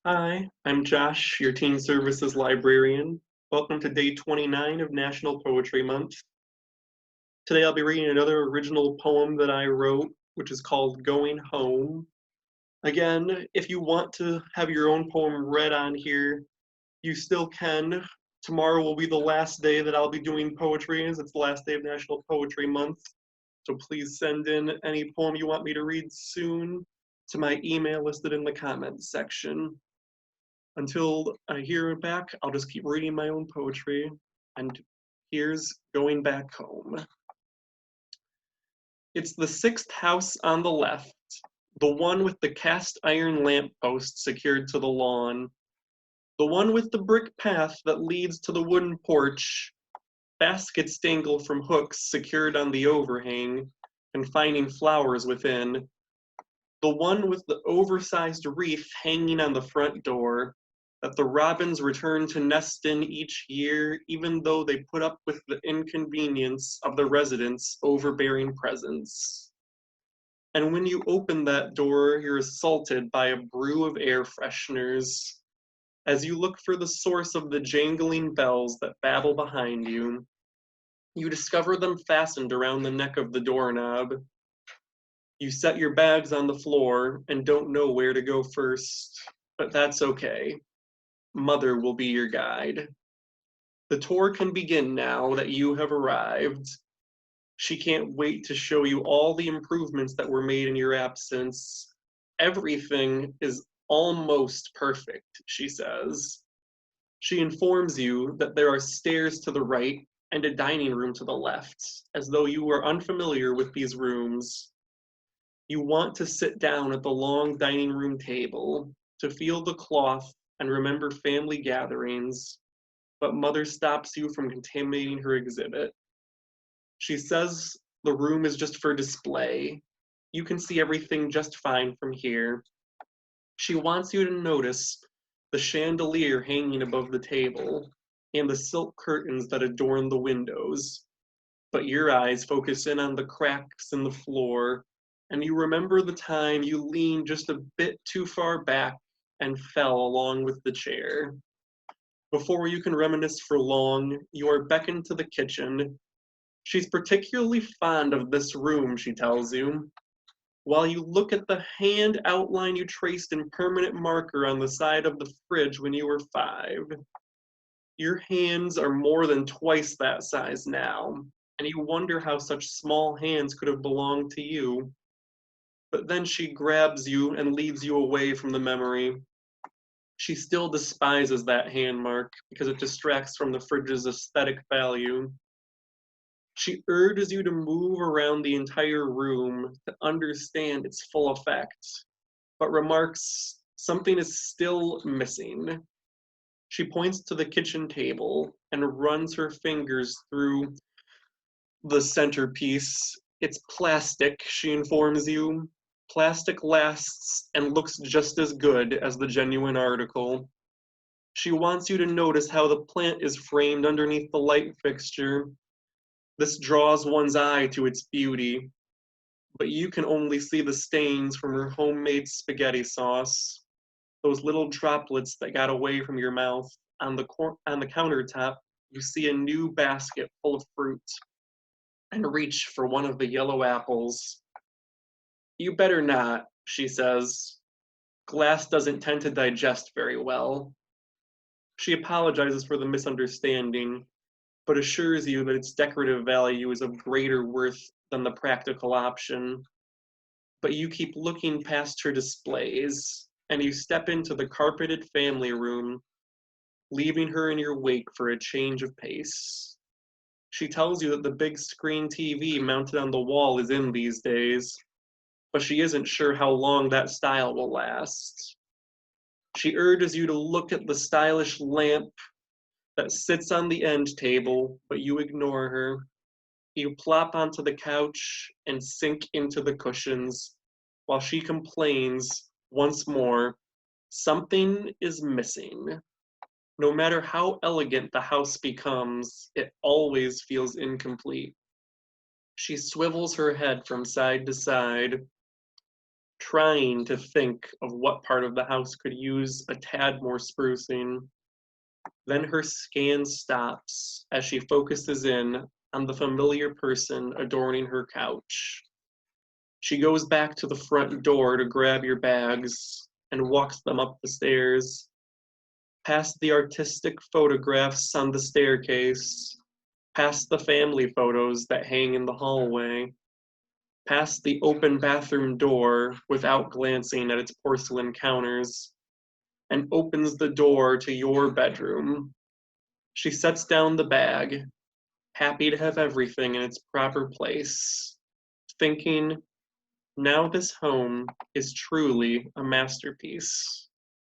Hi, I'm Josh, your Teen Services librarian. Welcome to day 29 of National Poetry Month. Today I'll be reading another original poem that I wrote, which is called Going Home. Again, if you want to have your own poem read on here, you still can. Tomorrow will be the last day that I'll be doing poetry, as it's the last day of National Poetry Month. So please send in any poem you want me to read soon to my email listed in the comments section. Until I hear it back, I'll just keep reading my own poetry. And here's Going Back Home. It's the sixth house on the left, the one with the cast iron lamppost secured to the lawn, the one with the brick path that leads to the wooden porch, baskets dangle from hooks secured on the overhang, confining flowers within, the one with the oversized wreath hanging on the front door, that the robins return to nest in each year, even though they put up with the inconvenience of the residents' overbearing presence. And when you open that door, you're assaulted by a brew of air fresheners. As you look for the source of the jangling bells that babble behind you, you discover them fastened around the neck of the doorknob. You set your bags on the floor and don't know where to go first, but that's okay. Mother will be your guide. The tour can begin now that you have arrived. She can't wait to show you all the improvements that were made in your absence. Everything is almost perfect, she says. She informs you that there are stairs to the right and a dining room to the left, as though you were unfamiliar with these rooms. You want to sit down at the long dining room table, to feel the cloth and remember family gatherings, but Mother stops you from contaminating her exhibit. She says the room is just for display. You can see everything just fine from here. She wants you to notice the chandelier hanging above the table and the silk curtains that adorn the windows, but your eyes focus in on the cracks in the floor, and you remember the time you leaned just a bit too far back and fell along with the chair. Before you can reminisce for long, you are beckoned to the kitchen. She's particularly fond of this room, she tells you. While you look at the hand outline you traced in permanent marker on the side of the fridge when you were 5, your hands are more than twice that size now, and you wonder how such small hands could have belonged to you. But then she grabs you and leads you away from the memory. She still despises that hand mark because it distracts from the fridge's aesthetic value. She urges you to move around the entire room to understand its full effect, but remarks something is still missing. She points to the kitchen table and runs her fingers through the centerpiece. It's plastic, she informs you. Plastic lasts and looks just as good as the genuine article. She wants you to notice how the plant is framed underneath the light fixture. This draws one's eye to its beauty, but you can only see the stains from her homemade spaghetti sauce, those little droplets that got away from your mouth. On the countertop, you see a new basket full of fruit and reach for one of the yellow apples. You better not, she says. Glass doesn't tend to digest very well. She apologizes for the misunderstanding, but assures you that its decorative value is of greater worth than the practical option. But you keep looking past her displays, and you step into the carpeted family room, leaving her in your wake for a change of pace. She tells you that the big screen TV mounted on the wall is in these days, but she isn't sure how long that style will last. She urges you to look at the stylish lamp that sits on the end table, but you ignore her. You plop onto the couch and sink into the cushions while she complains once more, something is missing. No matter how elegant the house becomes, it always feels incomplete. She swivels her head from side to side. trying to think of what part of the house could use a tad more sprucing. Then her scan stops as she focuses in on the familiar person adorning her couch. She goes back to the front door to grab your bags and walks them up the stairs, past the artistic photographs on the staircase, past the family photos that hang in the hallway, past the open bathroom door without glancing at its porcelain counters, and opens the door to your bedroom. She sets down the bag, happy to have everything in its proper place, thinking, now this home is truly a masterpiece.